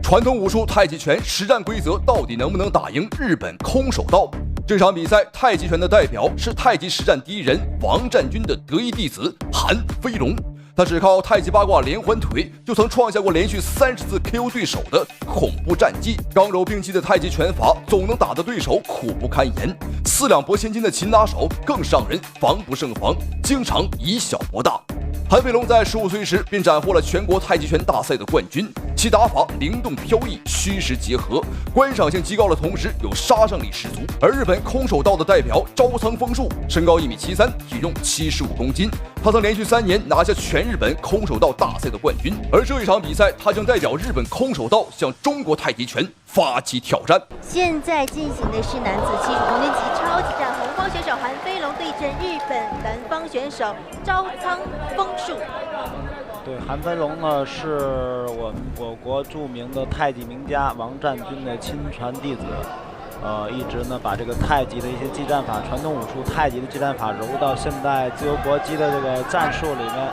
传统武术太极拳实战规则到底能不能打赢日本空手道？这场比赛，太极拳的代表是太极实战第一人王占军的得意弟子韩飞龙。他只靠太极八卦连环腿，就曾创下过连续30次 KO 对手的恐怖战绩。刚柔并济的太极拳法，总能打得对手苦不堪言。4两拨千斤的擒拿手更是让人防不胜防，经常以小博大。韩飞龙在15岁时便斩获了全国太极拳大赛的冠军，其打法灵动飘逸，虚实结合，观赏性极高的同时有杀伤力十足。而日本空手道的代表朝仓丰树，身高1.73米，体重75公斤，他曾连续3年拿下全日本空手道大赛的冠军。而这一场比赛，他将代表日本空手道向中国太极拳发起挑战。现在进行的是男子70公斤级超级战，红方选手韩飞龙对阵日本蓝方选手朝仓丰树。对，韩飞龙呢是我国著名的太极名家王占军的亲传弟子，一直呢把这个太极的一些技战法、传统武术太极的技战法揉到现代自由搏击的这个战术里面。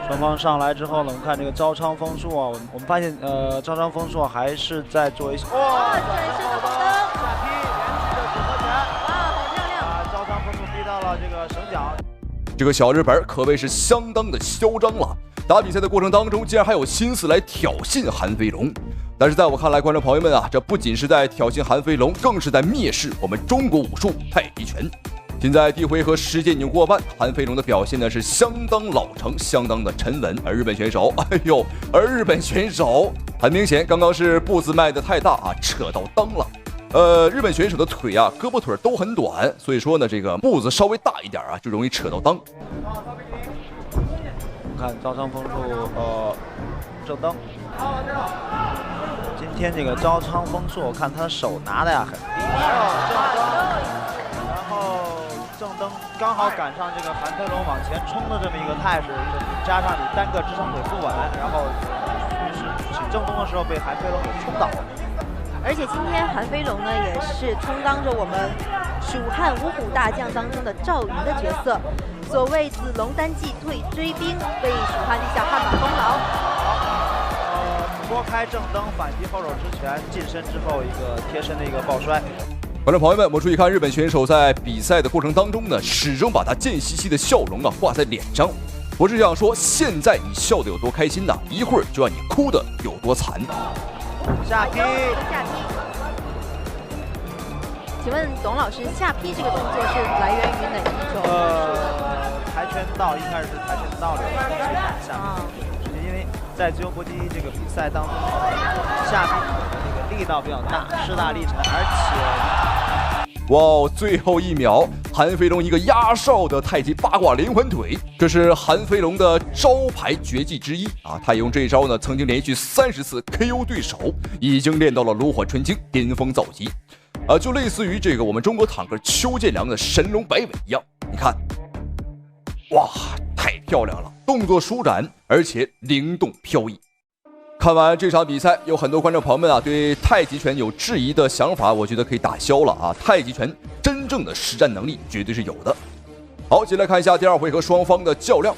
双方上来之后呢，我们看这个朝仓丰树啊，我们发现朝仓丰树还是在做一些哇，转身的火灯，下劈连续的组合拳，哇，好漂亮！把朝仓丰树逼到了这个手脚。这个小日本可谓是相当的嚣张了。打比赛的过程当中，竟然还有心思来挑衅韩飞龙。但是在我看来，观众朋友们啊，这不仅是在挑衅韩飞龙，更是在蔑视我们中国武术太极拳。现在第一回合时间已经过半，韩飞龙的表现呢是相当老成，相当的沉稳。而日本选手很明显，刚刚是步子迈得太大啊，扯到裆了。日本选手的腿啊，胳膊腿都很短，所以说呢，这个步子稍微大一点啊，就容易扯到裆。看朝仓丰树，正蹬。今天这个朝仓丰树，我看他手拿的呀很低，然后正蹬刚好赶上这个韩飞龙往前冲的这么一个态势，加上你单个支撑腿不稳，然后于是起正蹬的时候被韩飞龙给冲倒了。而且今天韩飞龙呢，也是充当着我们蜀汉五虎大将当中的赵云的角色。所谓子龙单骑退追兵，为蜀汉立下汗马功劳。拨开正蹬，反击后手之拳，近身之后一个贴身的一个抱摔。观众朋友们，我注意看日本选手在比赛的过程当中呢，始终把他贱兮兮的笑容啊挂在脸上。我是想说，现在你笑得有多开心呢，一会儿就让你哭得有多惨。下劈，下劈。请问董老师，下劈这个动作是来源于哪一种？跆拳道应该是跆拳道里的下劈，因为在自由搏击这个比赛当中，下劈的这个力道比较大，势大力沉，而且哇，最后1秒，韩飞龙一个压哨的太极八卦连环腿，这是韩飞龙的招牌绝技之一啊！他用这一招呢，曾经连续30次 KO 对手，已经练到了炉火纯青，巅峰造极。就类似于这个我们中国坦克邱建良的神龙摆尾一样。你看，哇，太漂亮了，动作舒展，而且灵动飘逸。看完这场比赛，有很多观众朋友们啊，对太极拳有质疑的想法，我觉得可以打消了啊！太极拳真正的实战能力绝对是有的。好，接下来看一下第2回合双方的较量，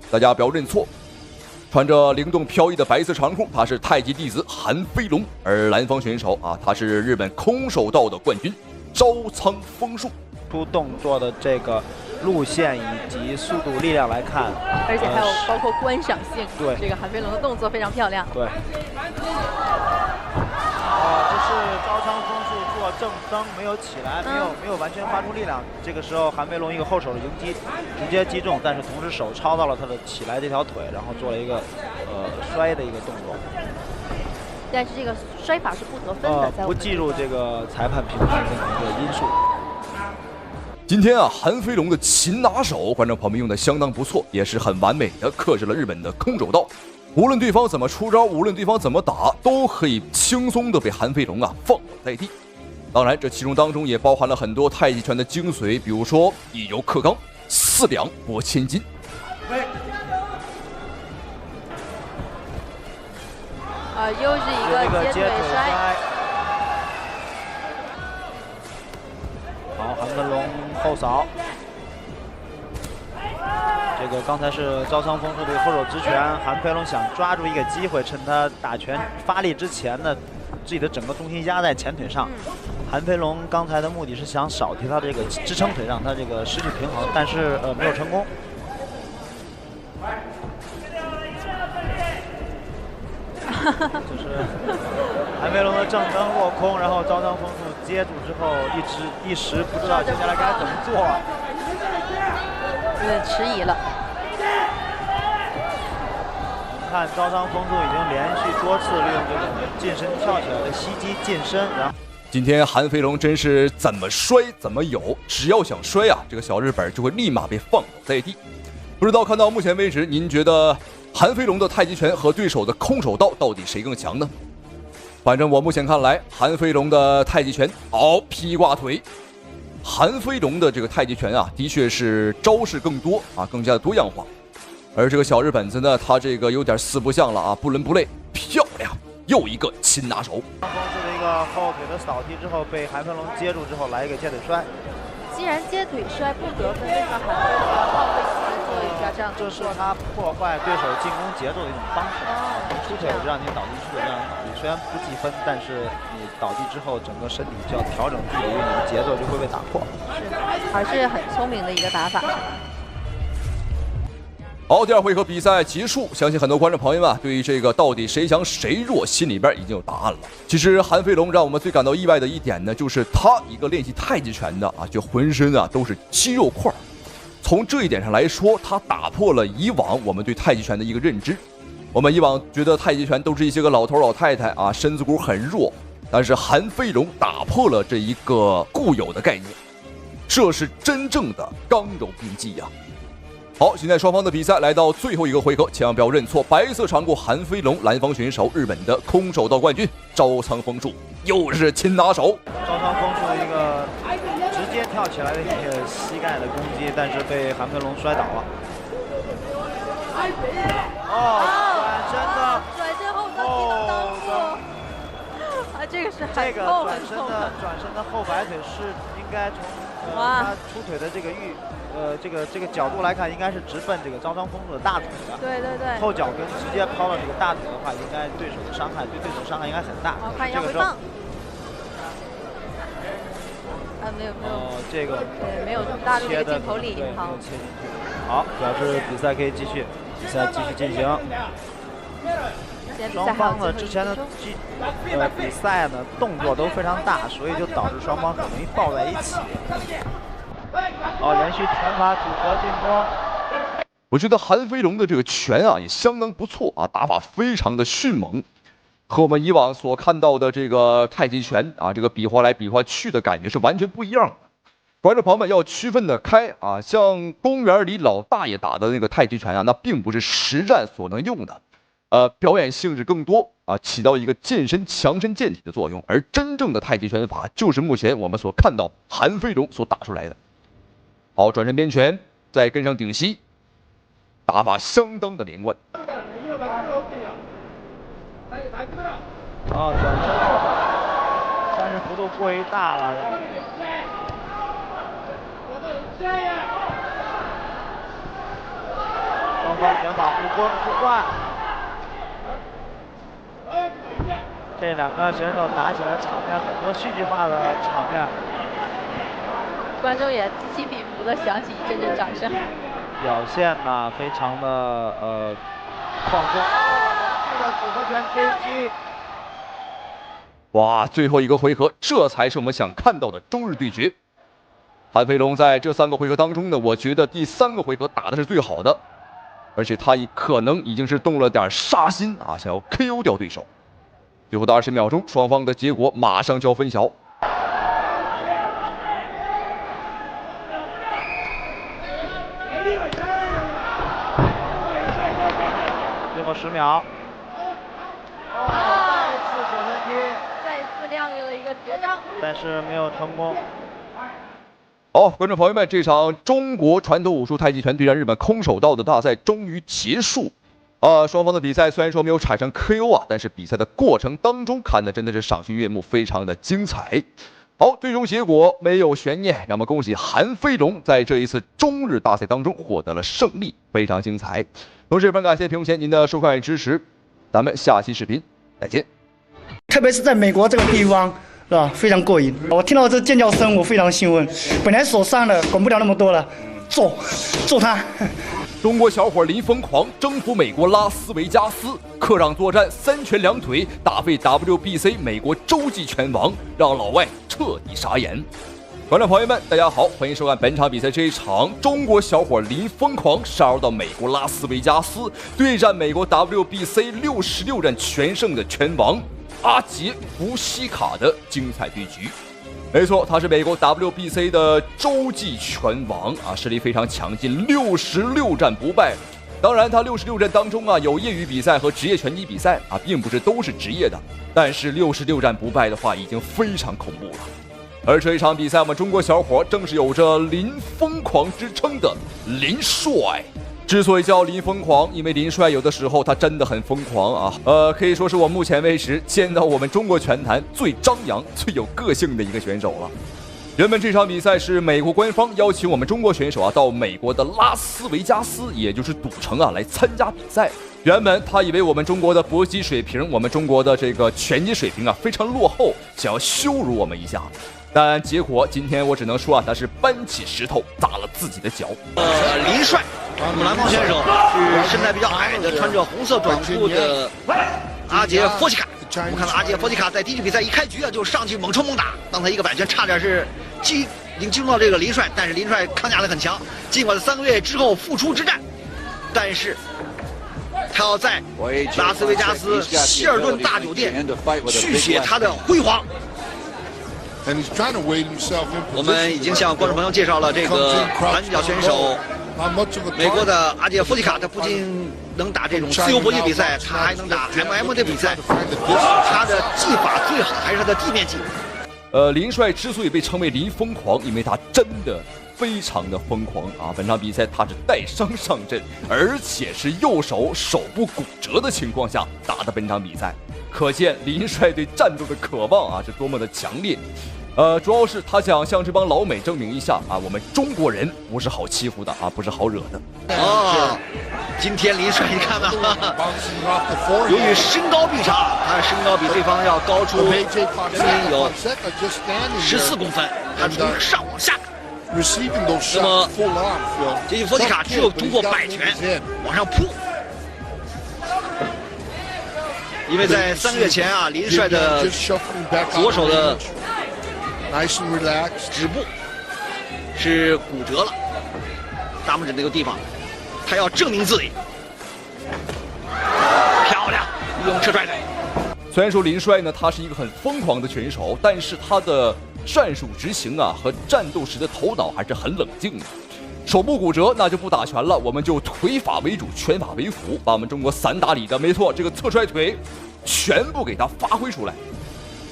大家不要认错。穿着灵动飘逸的白色长裤，他是太极弟子韩飞龙，而蓝方选手啊，他是日本空手道的冠军朝仓丰树。出动作的这个路线以及速度、力量来看，而且还有包括观赏性。对，这个韩飞龙的动作非常漂亮。对。这是朝仓丰树做正蹬没有起来，没有完全发出力量。这个时候韩飞龙一个后手的迎击，直接击中，但是同时手抄到了他的起来这条腿，然后做了一个摔的一个动作。但是这个摔法是不得分的，不计入这个裁判评分的一个因素。今天啊，韩飞龙的擒拿手，观众朋友们用的相当不错，也是很完美的克制了日本的空手道。无论对方怎么出招，无论对方怎么打，都可以轻松的被韩飞龙啊放倒在地。当然，这其中当中也包含了很多太极拳的精髓，比如说一柔克刚，4两拨千斤。又是一个接腿摔。好，韩飞龙后扫，这这个刚才是招仓丰树的后手直拳，韩飞龙想抓住一个机会，趁他打拳发力之前呢，自己的整个重心压在前腿上。韩飞龙刚才的目的是想少提他这个支撑腿，让他这个失去平衡，但是没有成功。就是韩飞龙的正蹬落空，然后招仓丰树接住之后，一时不知道接下来该怎么做，有点迟疑了。看招仓丰树已经连续多次利用这种近身跳起来的袭击近身，然后今天韩飞龙真是怎么摔怎么有，只要想摔啊，这个小日本就会立马被放倒在地。不知道看到目前为止，您觉得韩飞龙的太极拳和对手的空手道到底谁更强呢？反正我目前看来，韩飞龙的太极拳劈挂腿。韩飞龙的这个太极拳啊，的确是招式更多啊，更加的多样化。而这个小日本子呢，他这个有点四不像了啊，不伦不类，漂亮，又一个擒拿手。方式的一个后腿的扫踢之后，被韩飞龙接住之后来一个接腿摔。既然接腿摔不得分，为什么韩飞龙要耗费时间做一下这样？这是他破坏对手进攻节奏的一种方式。出腿让你倒地，出腿让你倒地，虽然不计分，但是你倒地之后，整个身体就要调整距离，你的节奏就会被打破。是的，还是很聪明的一个打法。好，第二回合比赛结束，相信很多观众朋友们对于这个到底谁强谁弱，心里边已经有答案了。其实韩飞龙让我们最感到意外的一点呢，就是他一个练习太极拳的啊，就浑身啊都是肌肉块。从这一点上来说，他打破了以往我们对太极拳的一个认知。我们以往觉得太极拳都是一些个老头老太太啊，身子骨很弱，但是韩飞龙打破了这一个固有的概念，这是真正的刚柔并济呀。好，现在双方的比赛来到最后一个回合，千万不要认错，白色长裤韩飞龙，蓝方选手日本的空手道冠军招仓丰树，又是擒拿手。招仓丰树的一个直接跳起来的一个膝盖的攻击，但是被韩飞龙摔倒了。转身后蹬技能当过。这个是很痛很痛的。转身的后摆腿是应该从他出腿的这个角度来看，应该是直奔这个招仓丰树的大腿的。对对对。后脚跟直接抛到这个大腿的话，应该对手的伤害应该很大。看要回放。没有。这个对，没有大入这个镜头里。好，切进去。好，表示比赛可以继续，比赛继续进行。双方呢之前的比赛呢动作都非常大，所以就导致双方很容易抱在一起。连续拳法组合进攻。我觉得韩飞龙的这个拳啊也相当不错啊，打法非常的迅猛，和我们以往所看到的这个太极拳啊，这个比划来比划去的感觉是完全不一样的。观众朋友们要区分的开啊，像公园里老大爷打的那个太极拳啊，那并不是实战所能用的。表演性质更多啊，起到一个健身强身健体的作用，而真正的太极拳法就是目前我们所看到韩飞龙所打出来的。好，转身边拳，再跟上顶膝，打法相当的连贯。转身后摆，但是幅度过于大了。双方拳法互换。这两个选手打起来场面很多戏剧化的场面，观众也此起彼伏的响起一阵阵掌声。表现呢非常的放松。这个组合拳 KG。哇，最后一个回合，这才是我们想看到的中日对决。韩飞龙在这3个回合当中呢，我觉得第3个回合打的是最好的，而且他可能已经是动了点杀心啊，想要 KO 掉对手。最后的20秒钟，双方的结果马上就要分晓。最后10秒。再次亮了一个绝招，但是没有成功。好，观众朋友们，这场中国传统武术太极拳对战日本空手道的大赛终于结束。双方的比赛虽然说没有产生 KO 啊，但是比赛的过程当中看的真的是赏心悦目，非常的精彩。好，最终结果没有悬念，让我们恭喜韩飞龙在这一次中日大赛当中获得了胜利，非常精彩。同时，非常感谢屏幕前您的收看与支持，咱们下期视频再见。特别是在美国这个地方，是吧？非常过瘾。我听到这尖叫声，我非常兴奋。本来手上的管不了那么多了，揍他！中国小伙林疯狂征服美国拉斯维加斯，客场作战3拳2腿打废 WBC 美国洲际拳王，让老外彻底傻眼。观众朋友们，大家好，欢迎收看本场比赛。这一场，中国小伙林疯狂杀入到美国拉斯维加斯，对战美国 WBC 66战全胜的拳王阿杰福西卡的精彩对局。没错，他是美国 WBC 的洲际拳王啊，实力非常强劲，66战不败。当然，他66战当中啊，有业余比赛和职业拳击比赛啊，并不是都是职业的。但是66战不败的话，已经非常恐怖了。而这一场比赛，我们中国小伙正是有着林疯狂之称的林帅。之所以叫林疯狂，因为林帅有的时候他真的很疯狂啊，可以说是我目前为止见到我们中国拳坛最张扬、最有个性的一个选手了。原本这场比赛是美国官方邀请我们中国选手啊到美国的拉斯维加斯，也就是赌城啊来参加比赛。原本他以为我们中国的搏击水平、我们中国的这个拳击水平啊非常落后，想要羞辱我们一下。但结果今天我只能说啊，他是搬起石头砸了自己的脚。林帅，南方选手是身材比较矮的，穿着红色短裤的阿杰佛西卡。我们看到阿杰佛西卡在第一局比赛一开局啊就上去猛冲猛打，刚才一个摆拳差点是已经击中到这个林帅，但是林帅抗压力很强，尽管3个月之后复出之战，但是他要在拉斯维加斯希尔顿大酒店续写他的辉煌。我们已经向观众朋友介绍了这个蓝脚选手，美国的阿杰夫西卡，他不仅能打这种自由搏击比赛，他还能打 MMA 的比赛。他的技法最好还是他的地面技。林帅之所以被称为林疯狂，因为他真的非常的疯狂啊！本场比赛他是带伤上阵，而且是右手手部骨折的情况下打的本场比赛，可见林帅对战斗的渴望啊是多么的强烈。主要是他想向这帮老美证明一下啊，我们中国人不是好欺负的啊，不是好惹的。今天林帅你看吧，由于身高臂长，他身高比对方要高出有14公分，他从上往下。那么这些佛西卡只有通过摆拳往上扑，因为在3个月前啊，林帅的左手的指部是骨折了，大拇指那个地方，他要证明自己。漂亮，用车拽腿。虽然说林帅呢，他是一个很疯狂的拳手，但是他的战术执行啊和战斗时的头脑还是很冷静的。手部骨折那就不打拳了，我们就腿法为主，拳法为辅，把我们中国散打里的没错这个侧踹腿全部给他发挥出来。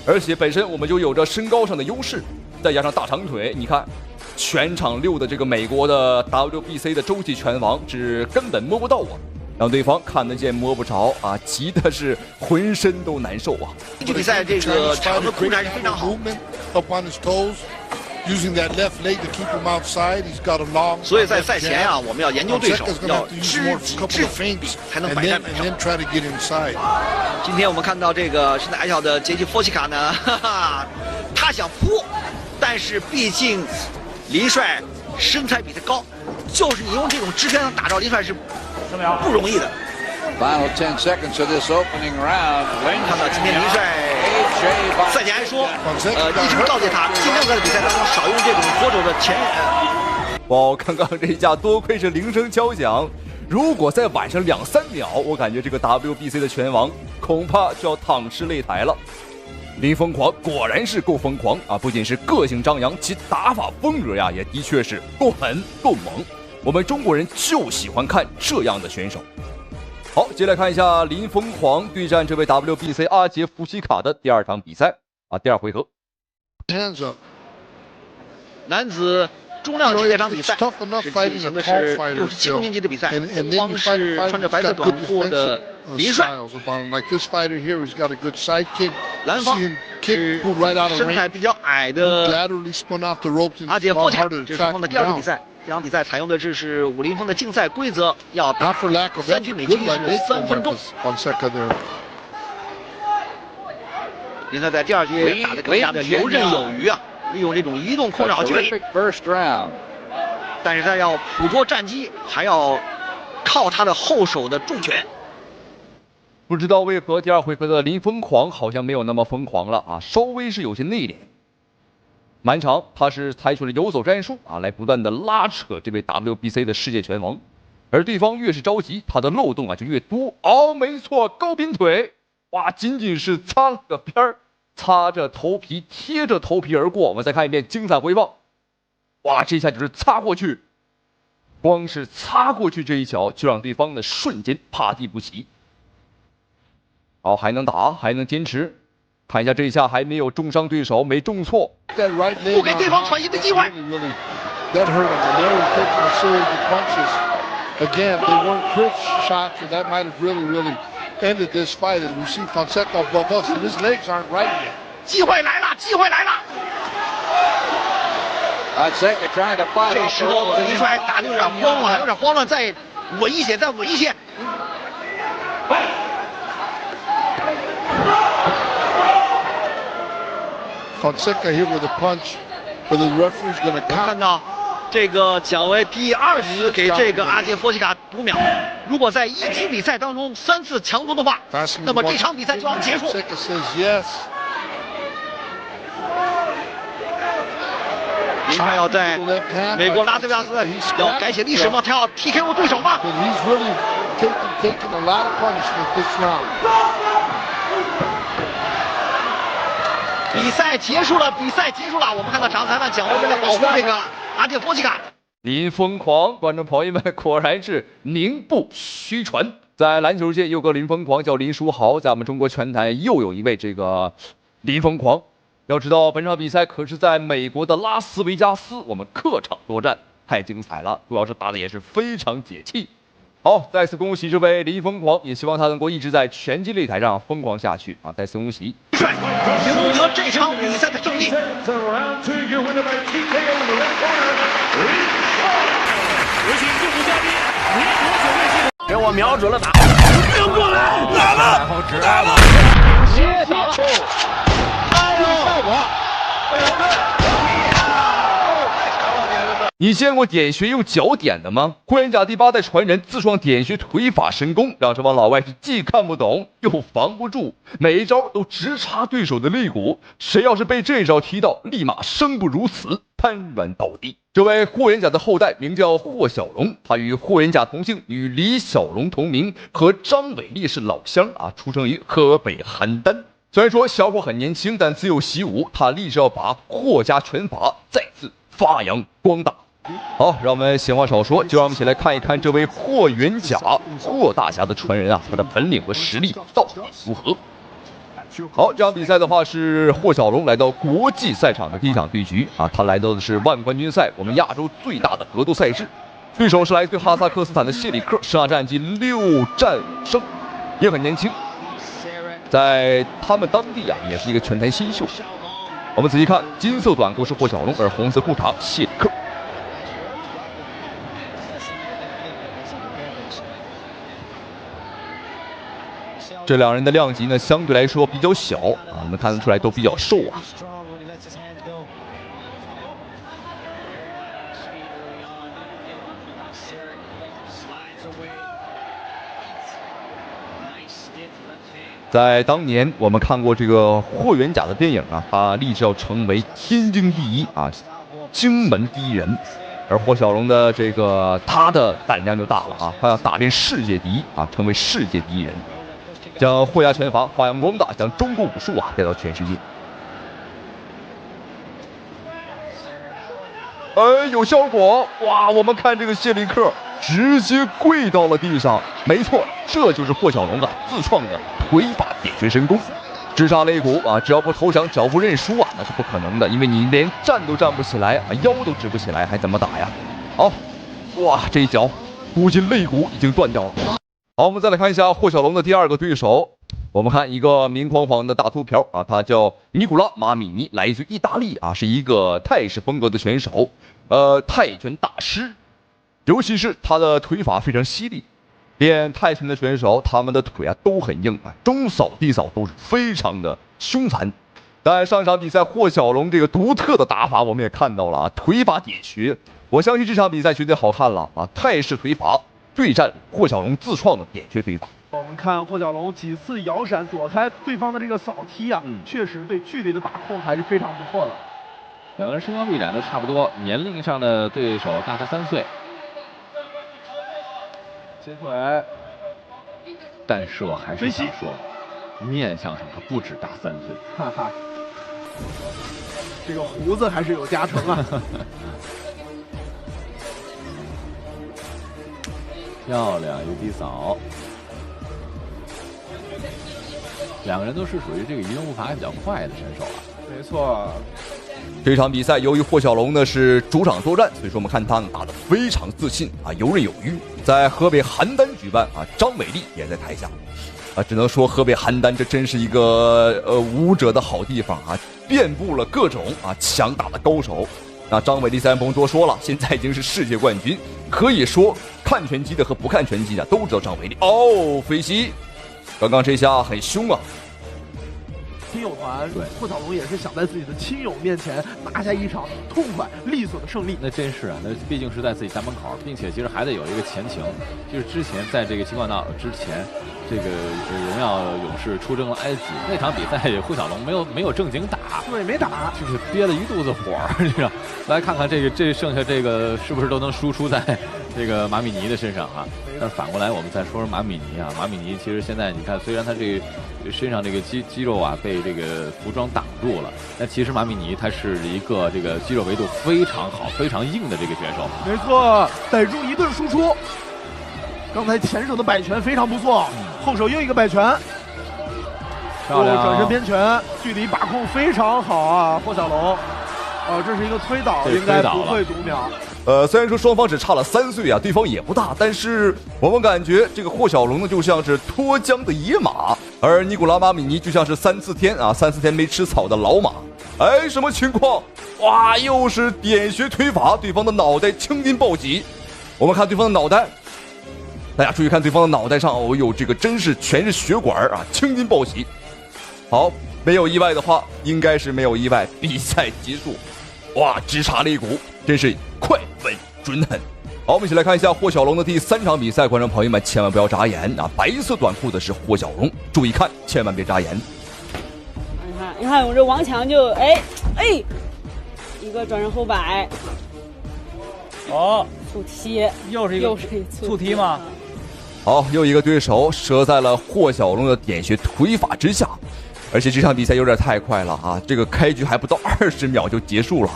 而且本身我们就有着身高上的优势，再加上大长腿，你看全场溜的这个美国的 WBC 的洲际拳王是根本摸不到我，让对方看得见摸不着啊，急的是浑身都难受啊。这比赛这个场的控制还是非常好。所以在赛前啊，我们要研究对手，要知己知彼，才能百战百胜。今天我们看到这个身材矮小的杰基佛西卡呢，他想扑，但是毕竟林帅身材比他高，就是你用这种支拳打着林帅是不容易的。Final 10 seconds of this opening round. 看到今天林帅赛前还说，一直告诫他，尽量在比赛当中少用这种左手的前哇，刚刚这一下多亏是铃声敲响，如果再晚上2、3秒，我感觉这个 WBC 的拳王恐怕就要躺尸擂台了。林疯狂果然是够疯狂啊！不仅是个性张扬，其打法风格呀也的确是够狠够猛。我们中国人就喜欢看这样的选手。好，接下来看一下林疯狂对战这位 WBC 阿杰福西卡的第2场比赛啊，第2回合。男子重量级这场比赛是进行的是67公斤级的比赛，光是穿着白色短裤的林帅。 styles upon him. Like this fighter here, who's got a good side kick. 蓝 See 方 him 是 kick, pull right out of 身材 range. 比较矮的 Laterally spun off the ropes and 阿杰 fought 佛奇卡， hard to 这是双 track 方的 him 第二场比 down. 赛。这场比赛采用的是武林风的竞赛规则，要 Not for lack of 3 effort. 局每 Good 局 like 是 this 3分钟。 Fonseca there. 林赛在第二局打得更加的游刃有余啊，利用这种移动空扰距离。 Terrific first round. 但是他要捕捉战机，还要靠他的后手的重拳。不知道为何第二回合的林疯狂好像没有那么疯狂了啊，稍微是有些内敛。满场他是采取了游走战术啊，来不断的拉扯这位 WBC 的世界拳王，而对方越是着急，他的漏洞啊就越多。哦，没错，高pin腿，哇，仅仅是擦了个边儿，擦着头皮，贴着头皮而过。我们再看一遍精彩回放，哇，这下就是擦过去，光是擦过去这一脚就让对方的瞬间趴地不起。好，还能打，还能坚持。看一下这一下还没有重伤对手，没重错。That right leg 不给对方喘息的机会。 really, that hurt him. And they were taking a series of punches. Again, they weren't crisp shots, and that might have really ended this fight. And we see Fonseca above us, and his legs aren't right yet. 机会来了，机会来了！ Fonseca trying to fight 这 off 时 the 候 rope. 林帅打的有点慌了，有点慌了，再稳一些，再稳一些。 Fonseca here with a punch, but the referee's going to 看 count. 到这个奖为第2次给这个阿杰佛西卡读秒。如果在1局比赛当中3次强夺的话，那么这场比赛就要结束。 Fonseca says yes. 林帅要在美国拉斯维加斯要改写历史吗？他要 TKO 对手吗？ But he's really taking a lot of punishment this round. 比赛结束了，比赛结束了。我们看到掌裁判蒋为了保护这个阿杰佛西卡，林疯狂，观众朋友们，果然是名不虚传。在篮球界有个林疯狂，叫林书豪，在我们中国拳坛又有一位这个林疯狂。要知道，本场比赛可是在美国的拉斯维加斯，我们客场作战，太精彩了，主要是打的也是非常解气。好，再次恭喜这位林疯狂，也希望他能够一直在拳击擂台上疯狂下去啊！再次恭喜。帅赢得这场比赛的胜利。给我瞄准了打，跟过来，来了，来了，接打，你见过点穴用脚点的吗？霍元甲第8代传人自创点穴腿法神功，让这帮老外是既看不懂又防不住，每一招都直插对手的肋骨，谁要是被这招踢到，立马生不如死，瘫软倒地。这位霍元甲的后代名叫霍小龙，他与霍元甲同姓，与李小龙同名，和张伟丽是老乡啊，出生于河北邯郸。虽然说小伙很年轻，但自幼习武，他立志要把霍家拳法再次发扬光大。好，让我们闲话少说，就让我们一起来看一看这位霍元甲霍大侠的传人啊，他的本领和实力到底如何？好，这场比赛的话是霍小龙来到国际赛场的第一场对局啊，他来到的是万冠军赛，我们亚洲最大的格斗赛事，对手是来自哈萨克斯坦的谢里克，10场战绩6战5胜，也很年轻，在他们当地啊也是一个拳坛新秀。我们仔细看，金色短裤是霍小龙，而红色裤衩谢里克。这两人的量级呢，相对来说比较小啊，我们看得出来都比较瘦啊。在当年，我们看过这个霍元甲的电影啊，他立志要成为天经地义啊，荆门第一人。而霍小龙的他的胆量就大了啊，他要打遍世界第一啊，成为世界第一人。将霍家拳法发扬光大，将中国武术啊带到全世界。哎，有效果！哇，我们看这个谢里克直接跪到了地上。没错，这就是霍小龙啊自创的腿法点穴神功，直插肋骨啊！只要不投降，只要不认输啊，那是不可能的，因为你连站都站不起来啊，腰都直不起来，还怎么打呀？好，哇，这一脚估计肋骨已经断掉了。好，我们再来看一下霍小龙的第二个对手。我们看一个明晃晃的大秃瓢啊，他叫尼古拉·马米尼，来自意大利啊，是一个泰式风格的选手，泰拳大师，尤其是他的腿法非常犀利。练泰拳的选手，他们的腿啊都很硬啊，中扫低扫都是非常的凶残。但上场比赛霍小龙这个独特的打法，我们也看到了啊，腿法点穴。我相信这场比赛绝对好看了啊！泰式腿法对战霍小龙自创的点穴腿法。我们看霍小龙几次摇闪躲开对方的这个扫踢啊，确实对距离的把控还是非常不错的。两个人身高臂展都差不多，年龄上的对手大他3岁。接腿，但是我还是想说，面相上他不止大3岁。哈哈，这个胡子还是有加成啊。漂亮，一个低扫。两个人都是属于这个移动步伐比较快的选手啊。没错。这场比赛由于霍小龙呢是主场作战，所以说我们看他们打得非常自信啊，游刃有余。在河北邯郸举办啊，张伟丽也在台下啊，只能说河北邯郸这真是一个武者的好地方啊，遍布了各种啊强大的高手。那张伟丽咱不用多说了，现在已经是世界冠军，可以说看拳击的和不看拳击的都知道张伟丽。哦，飞膝，刚刚这下很凶啊！亲友团，霍小龙也是想在自己的亲友面前拿下一场痛快利索的胜利。那真是啊，那毕竟是在自己家门口，并且其实还得有一个前情，就是之前在这个情况闹之前，这个荣耀勇士出征了埃及那场比赛，霍小龙没有正经打，对，没打，就是憋了一肚子火，你知道？来看看这剩下这个是不是都能输出在这个马米尼的身上啊？但是反过来我们再说说马米尼啊，马米尼其实现在你看，虽然他这个身上这个肌肉啊被这个服装挡住了，但其实马米尼他是一个这个肌肉维度非常好、非常硬的这个选手。没错，逮住一顿输出。刚才前手的摆拳非常不错，后手又一个摆拳，漂亮，转身边拳，距离把控非常好啊，霍小龙。这是一个推倒，应该不会读秒。虽然说双方只差了3岁啊，对方也不大，但是我们感觉这个霍小龙呢就像是脱缰的野马，而尼古拉马米尼就像是3四天没吃草的老马。哎，什么情况？哇，又是点穴推法，对方的脑袋青筋暴起。我们看对方的脑袋，大家注意看对方的脑袋上，哦哟，这个真是全是血管啊，青筋暴起。好，没有意外的话，应该是没有意外，比赛结束。哇，直插肋骨，真是快稳准狠。好，我们一起来看一下霍小龙的第3场比赛，观众朋友们千万不要眨眼啊！白色短裤的是霍小龙，注意看，千万别眨眼。你看我这王强就一个转身后摆，促踢，又是一个促踢吗？好，又一个对手折在了霍小龙的点穴腿法之下。而且这场比赛有点太快了啊！这个开局还不到20秒就结束了。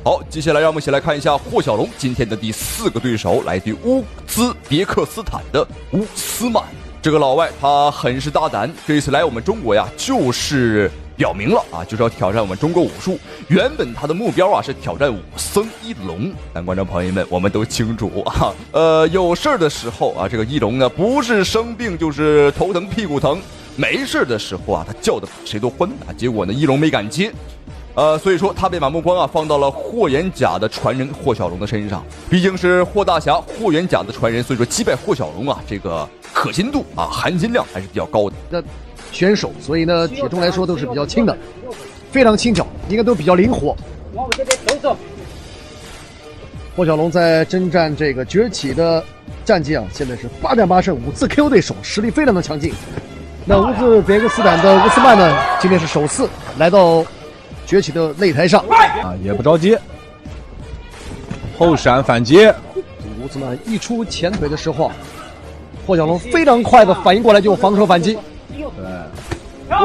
好，接下来让我们一起来看一下霍小龙今天的第4个对手，来自于乌兹别克斯坦的乌斯曼。这个老外他很是大胆，这一次来我们中国呀，就是表明了啊，就是要挑战我们中国武术。原本他的目标啊是挑战武僧一龙，但观众朋友们，我们都清楚啊，有事的时候啊，这个一龙呢不是生病就是头疼屁股疼。没事的时候啊，他叫的比谁都欢啊。结果呢，一龙没敢接，所以说他便把目光啊放到了霍元甲的传人霍小龙的身上。毕竟是霍大侠霍元甲的传人，所以说击败霍小龙啊，这个可信度啊含金量还是比较高的。选手，所以呢，体重来说都是比较轻的，非常轻巧，应该都比较灵活。往我这边走走。霍小龙在征战这个崛起的战绩啊，现在是8战8胜，5次 KO 对手，实力非常的强劲。那乌兹别克斯坦的乌斯曼呢，今天是首次来到崛起的擂台上啊，也不着急，后闪反击。乌斯曼一出前腿的时候，霍小龙非常快的反应过来就防守反击。对，哇，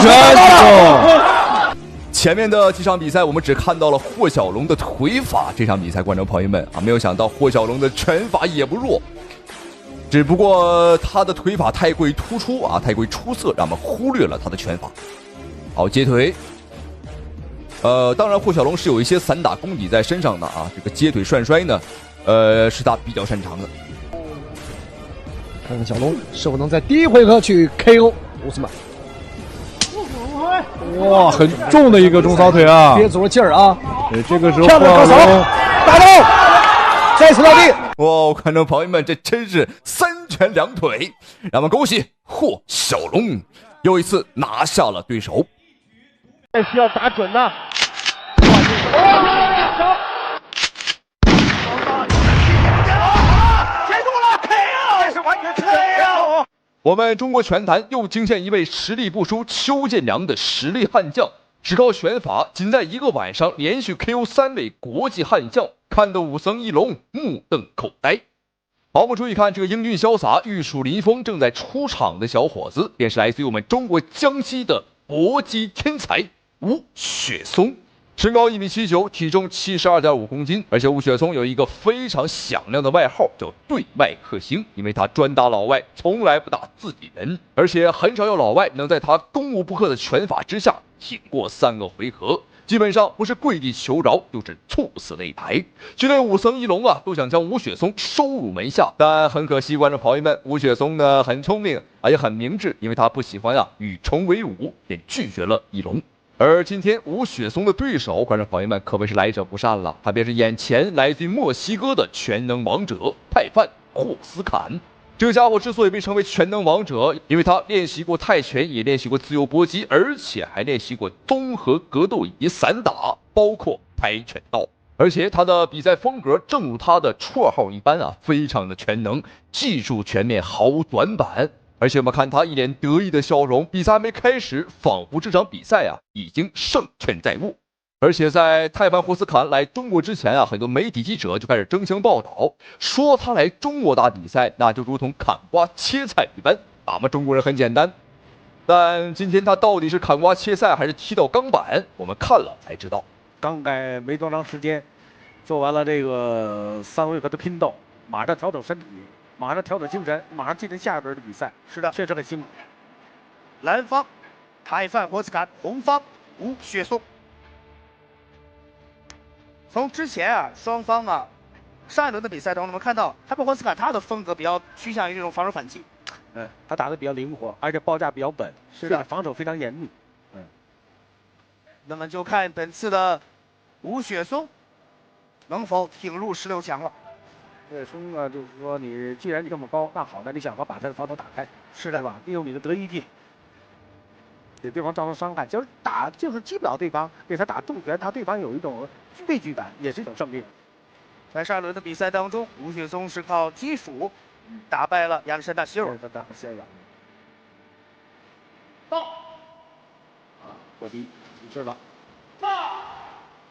直拳！前面的几场比赛我们只看到了霍小龙的腿法，这场比赛观众朋友们啊，没有想到霍小龙的拳法也不弱。只不过他的腿法太过于突出啊，太过于出色，让我们忽略了他的拳法。好，接腿。当然霍小龙是有一些散打功底在身上的啊，这个接腿涮摔呢，是他比较擅长的。看看小龙是否能在第一回合去 KO 乌斯曼。哇，很重的一个中扫腿啊，憋足了劲儿啊！这个时候漂亮高扫，打到，再次落地。哇，观众朋友们，这真是3拳2腿，让我们恭喜霍小龙又一次拿下了对手。这需要打准呐！我们中国拳坛又惊现一位实力不输邱建良的实力悍将，只靠拳法，仅在一个晚上连续 KO 3位国际悍将，看得武僧一龙目瞪口呆。好，我们注意看这个英俊潇洒、玉树临风正在出场的小伙子，便是来自于我们中国江西的搏击天才吴雪松。身高1.79米，体重72.5公斤，而且吴雪松有一个非常响亮的外号，叫对外克星，因为他专打老外，从来不打自己人，而且很少有老外能在他攻无不克的拳法之下挺过3个回合，基本上不是跪地求饶，就是猝死擂台。就连武僧一龙啊，都想将吴雪松收入门下，但很可惜，观众朋友们，吴雪松呢很聪明，而且很明智，因为他不喜欢与虫为伍，便拒绝了一龙。而今天吴雪松的对手，观众朋友们可谓是来者不善了，他便是眼前来自于墨西哥的全能王者泰范霍斯坎。这个家伙之所以被称为全能王者，因为他练习过泰拳，也练习过自由搏击，而且还练习过综合格斗以及散打，包括跆拳道。而且他的比赛风格正如他的绰号一般非常的全能，技术全面，毫无短板。而且我们看他一脸得意的笑容，比赛还没开始，仿佛这场比赛已经胜券在握。而且在泰范霍斯坎来中国之前很多媒体记者就开始争相报道，说他来中国打比赛，那就如同砍瓜切菜一般。咱们中国人很简单，但今天他到底是砍瓜切菜还是踢到钢板，我们看了才知道。刚改没多长时间，做完了这个3回合的拼斗，马上调整身体。马上调整精神，马上进行下一轮的比赛。是的，确实很辛苦。蓝方泰范霍斯坎，红方吴雪松。从之前双方上一轮的比赛当中，我们看到泰范霍斯坎他的风格比较趋向于这种防守反击。他打得比较灵活，而且报价比较稳，是的，防守非常严密。那么就看本次的吴雪松能否挺入16强了。雪松就是说你既然你这么高，那好，那你想把他的防守打开，是的吧？利用你的得意技，给对方造成伤害，就是击不倒对方，给他打重拳，他对方有一种畏惧感，也是一种胜利。在上一轮的比赛当中，吴雪松是靠击术打败了亚历山大希尔。到，过低，是了。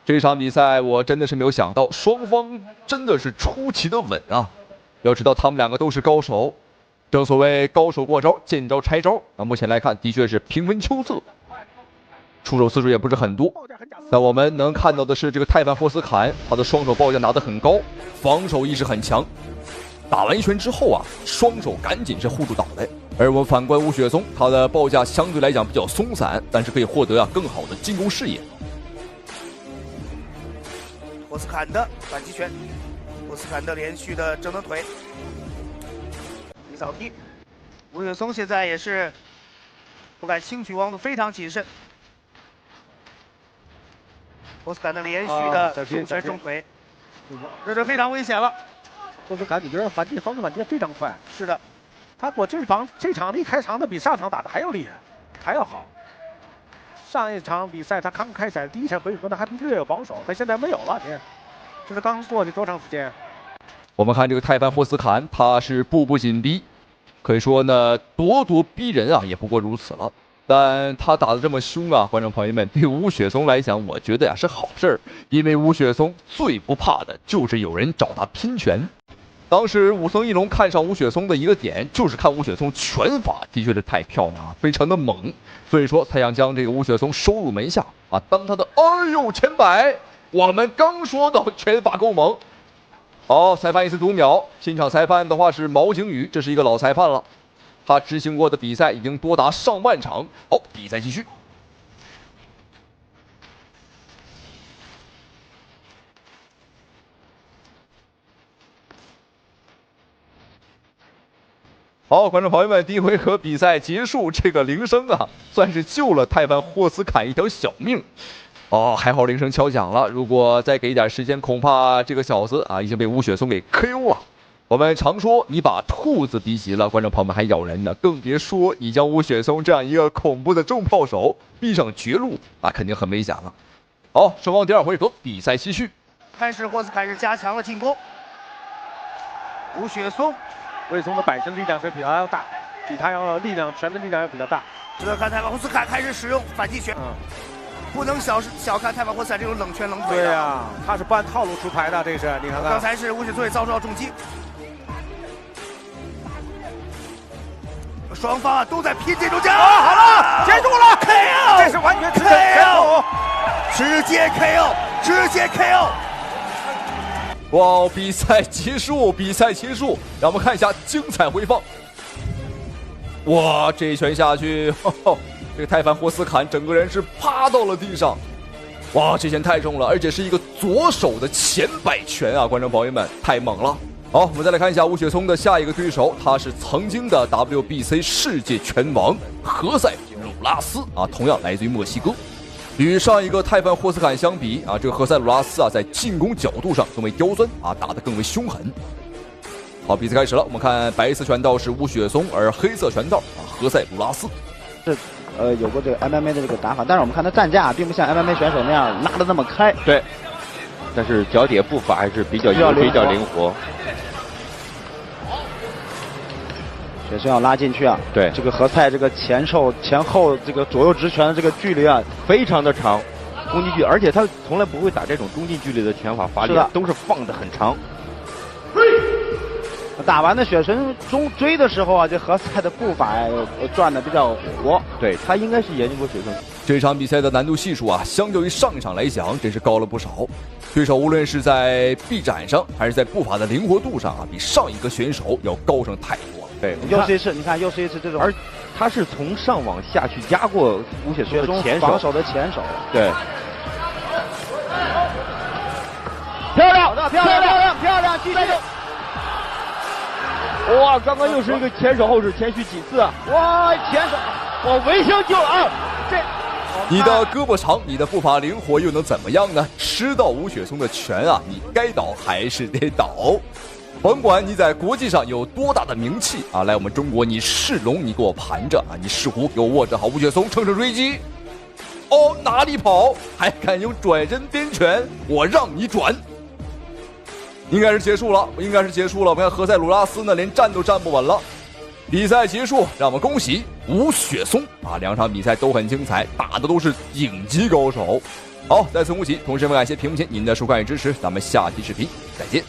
这场比赛我真的是没有想到，双方真的是出奇的稳啊！要知道他们两个都是高手，正所谓高手过招，见招拆招。那目前来看，的确是平分秋色，出手次数也不是很多。但我们能看到的是，这个泰范霍斯坎他的双手报价拿得很高，防守意识很强。打完一拳之后双手赶紧是护住脑袋。而我们反观吴雪松，他的报价相对来讲比较松散，但是可以获得更好的进攻视野。霍斯坎的反击拳，霍斯坎的连续的正蹬腿，一扫踢。吴雪松现在也是不敢轻举妄动，非常谨慎。霍斯坎的连续的重拳重腿，这就非常危险了。霍斯坎你觉得防守反击非常快？是的，他这场的一开场的比上场打的还要厉害，还要好。上一场比赛他刚开赛第一场回合呢还略有保守，但现在没有了。这是刚过去多长时间？我们看这个泰范霍斯坎，他是步步紧逼，可以说呢咄咄逼人也不过如此了。但他打得这么凶观众朋友们，对吴雪松来讲，我觉得是好事儿，因为吴雪松最不怕的就是有人找他拼拳。当时武僧一龙看上吴雪松的一个点，就是看吴雪松拳法的确是太漂亮非常的猛，所以说才想将这个吴雪松收入门下当他的前摆。我们刚说到拳法够猛，好，裁判一次读秒，现场裁判的话是毛景宇，这是一个老裁判了，他执行过的比赛已经多达上万场。好，比赛继续。好，观众朋友们，第一回合比赛结束，这个铃声啊，算是救了泰凡霍斯坎一条小命。哦，还好铃声敲响了，如果再给一点时间，恐怕这个小子啊已经被吴雪松给 KO 了。我们常说你把兔子逼急了，观众朋友们还咬人呢，更别说你将吴雪松这样一个恐怖的重炮手逼上绝路啊，肯定很危险了。好，双方第二回合比赛继续。开始霍斯坎是加强了进攻，吴雪松。魏松的本身力量是比他要大，比他要力量拳的力量要比较大。值得看泰凡霍斯坎开始使用反击拳，不能小看泰凡霍斯坎这种冷拳冷腿。对呀，他是不按套路出牌的，这是你看看。刚才是吴雪松也遭受到重击，双方啊都在拼这种架。好了，结束了 ，KO， 这是完全直接 KO， 直接 KO。哇！比赛结束，让我们看一下精彩回放。哇！这一拳下去，这个泰凡霍斯坎整个人是趴到了地上。哇！这拳太重了，而且是一个左手的前摆拳啊！观众朋友们，太猛了。好，我们再来看一下吴雪松的下一个对手，他是曾经的 WBC 世界拳王何塞鲁拉斯啊，同样来自于墨西哥。与上一个泰凡霍斯坎相比啊，这个何塞鲁拉斯啊，在进攻角度上更为刁钻啊，打得更为凶狠。好，比赛开始了，我们看白色拳道是吴雪松，而黑色拳道啊何塞鲁拉斯。是有过这个 MMA 的这个打法，但是我们看他站架并不像 MMA 选手那样拉得那么开。对，但是脚底步伐还是比较灵活。雪松要拉进去啊！对，这个何塞这个前后这个左右直拳的这个距离啊，非常的长，攻击距离，而且他从来不会打这种中近距离的拳法发力，都是放得很长。打完的雪松追的时候啊，这何塞的步伐转得比较活。对，他应该是研究过雪松。这场比赛的难度系数啊，相较于上一场来讲，真是高了不少。对手无论是在臂展上，还是在步伐的灵活度上啊，比上一个选手要高上太多了。对，又是一次，你看又是一次这种，而他是从上往下去压过吴雪松的前手，防守的前手。对，漂亮，继续！哇，刚刚又是一个前手后手，前虚几次啊！哇，前手，我维修救了啊！这，你的胳膊长，你的步伐灵活，又能怎么样呢？吃到吴雪松的拳啊，你该倒还是得倒。甭管你在国际上有多大的名气啊，来我们中国你是龙你给我盘着啊，你是虎给我握着好。吴雪松乘胜追击，哦，哪里跑？还敢用转身边拳？我让你转！应该是结束了。我们看何塞鲁拉斯呢，连站都站不稳了。比赛结束，让我们恭喜吴雪松啊！两场比赛都很精彩，打的都是顶级高手。好，再次恭喜，同时感谢屏幕前您的收看与支持，咱们下期视频再见。